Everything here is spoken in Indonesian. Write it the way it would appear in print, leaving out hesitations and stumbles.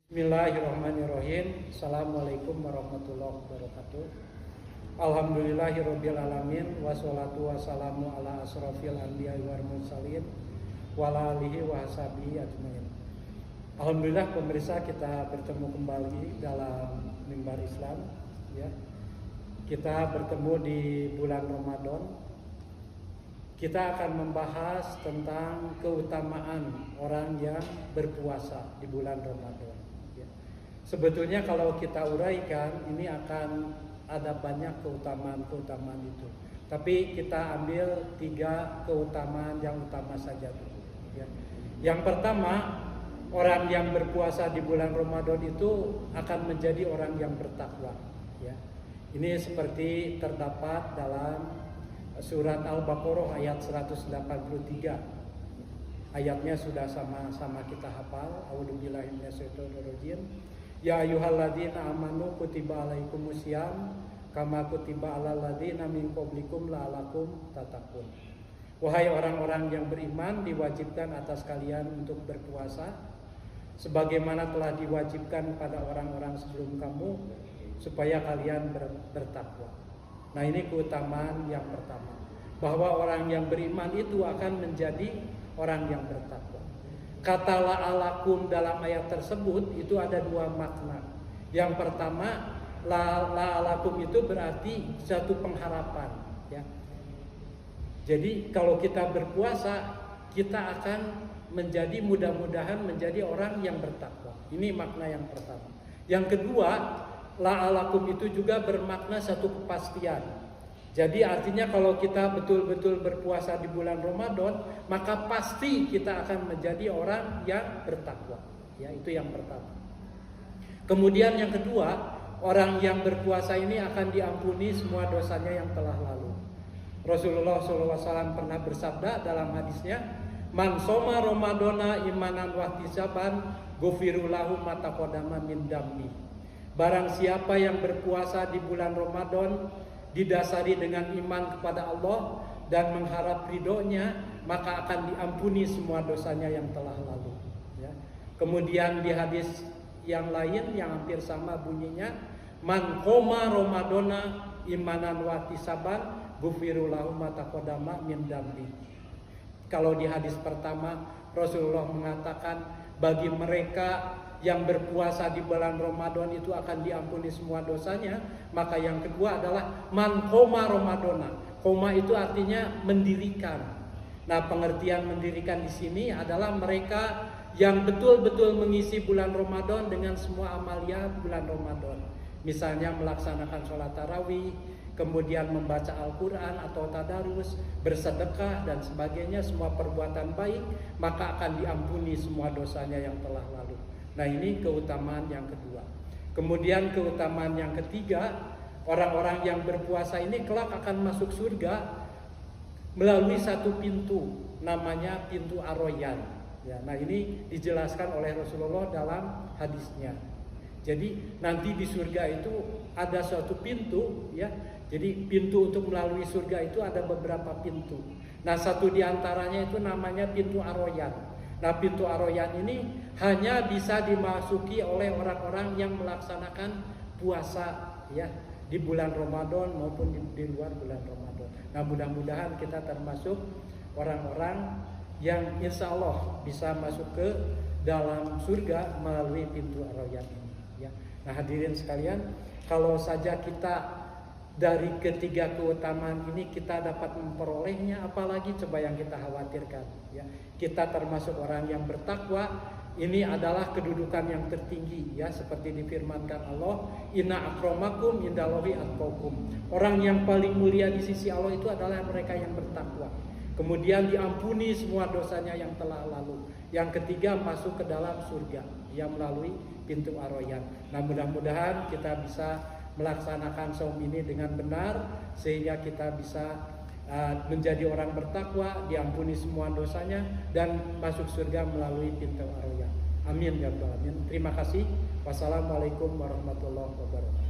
Bismillahirrahmanirrahim. Assalamualaikum warahmatullahi wabarakatuh. Alhamdulillahirabbil alamin wassalatu wassalamu ala asrofil anbiya'i wal mursalin wa ala alihi wa sahbihi ajmain. Alhamdulillah pemirsa, kita bertemu kembali dalam mimbar Islam ya. Kita bertemu di bulan Ramadan. Kita akan membahas tentang keutamaan orang yang berpuasa di bulan Ramadan. Sebetulnya kalau kita uraikan ini akan ada banyak keutamaan itu. Tapi kita ambil 3 keutamaan yang utama saja dulu. Ya. Yang pertama, orang yang berpuasa di bulan Ramadan itu akan menjadi orang yang bertakwa. Ya. Ini seperti terdapat dalam surat Al-Baqarah ayat 183. Ayatnya sudah sama-sama kita hafal. A'udzubillahi minasyaitonirrajim. Ya ayyuhalladzina amanu kutiba alaikumusiyam kama kutiba alal ladzina min qablikum la'allakum tattaqun. Wahai orang-orang yang beriman, diwajibkan atas kalian untuk berpuasa sebagaimana telah diwajibkan pada orang-orang sebelum kamu supaya kalian bertakwa. Nah, ini keutamaan yang pertama, bahwa orang yang beriman itu akan menjadi orang yang bertakwa. Kata la'alakum dalam ayat tersebut itu ada 2 makna. Yang pertama, la'alakum itu berarti satu pengharapan ya. Jadi kalau kita berpuasa, kita akan menjadi mudah-mudahan menjadi orang yang bertakwa. Ini makna yang pertama. Yang kedua, la'alakum itu juga bermakna satu kepastian. Jadi artinya kalau kita betul-betul berpuasa di bulan Ramadan, maka pasti kita akan menjadi orang yang bertakwa. Ya, itu yang pertama. Kemudian yang kedua, orang yang berpuasa ini akan diampuni semua dosanya yang telah lalu. Rasulullah SAW pernah bersabda dalam hadisnya, "Man soma Ramadana imanan wahtisaban, ghufirulahu ma taqaddama min dammi." Barang siapa yang berpuasa di bulan Ramadan didasari dengan iman kepada Allah dan mengharap ridhonya, maka akan diampuni semua dosanya yang telah lalu ya. Kemudian di hadis yang lain yang hampir sama bunyinya, man qoma ramadana imanan wa ihtisaban ghufira lahu ma taqaddama min dambi. Kalau di hadis pertama Rasulullah mengatakan bagi mereka yang berpuasa di bulan Ramadan itu akan diampuni semua dosanya, maka yang kedua adalah man qoma ramadana. Qoma itu artinya mendirikan. Nah, pengertian mendirikan di sini adalah mereka yang betul-betul mengisi bulan Ramadan dengan semua amalia bulan Ramadan. Misalnya melaksanakan sholat tarawih, kemudian membaca Al-Quran atau tadarus, bersedekah dan sebagainya, semua perbuatan baik, maka akan diampuni semua dosanya yang telah lalu. Nah, ini keutamaan yang kedua. Kemudian keutamaan yang ketiga, orang-orang yang berpuasa ini kelak akan masuk surga melalui satu pintu, namanya pintu Ar-Rayyan. Ya, nah ini dijelaskan oleh Rasulullah dalam hadisnya. Jadi nanti di surga itu ada suatu pintu ya. Jadi pintu untuk melalui surga itu ada beberapa pintu. Nah, satu di antaranya itu namanya pintu Ar-Rayyan. Nah, pintu Ar-Rayyan ini hanya bisa dimasuki oleh orang-orang yang melaksanakan puasa ya di bulan Ramadan maupun di luar bulan Ramadan. Nah, mudah-mudahan kita termasuk orang-orang yang insya Allah bisa masuk ke dalam surga melalui pintu Ar-Rayyan ini ya. Nah, hadirin sekalian, kalau saja kita dari ketiga keutamaan ini kita dapat memperolehnya, apalagi coba yang kita khawatirkan ya. Kita termasuk orang yang bertakwa, ini adalah kedudukan yang tertinggi ya, seperti difirmankan Allah, inna akramakum indallahi atqakum. Orang yang paling mulia di sisi Allah itu adalah mereka yang bertakwa. Kemudian diampuni semua dosanya yang telah lalu. Yang ketiga, masuk ke dalam surga yang melalui pintu Ar-Rayyan. Nah, mudah-mudahan kita bisa melaksanakan saum ini dengan benar sehingga kita bisa menjadi orang bertakwa, diampuni semua dosanya dan masuk surga melalui pintu Ar-Rayyan. Amin ya rabbal alamin. Terima kasih. Wassalamualaikum warahmatullahi wabarakatuh.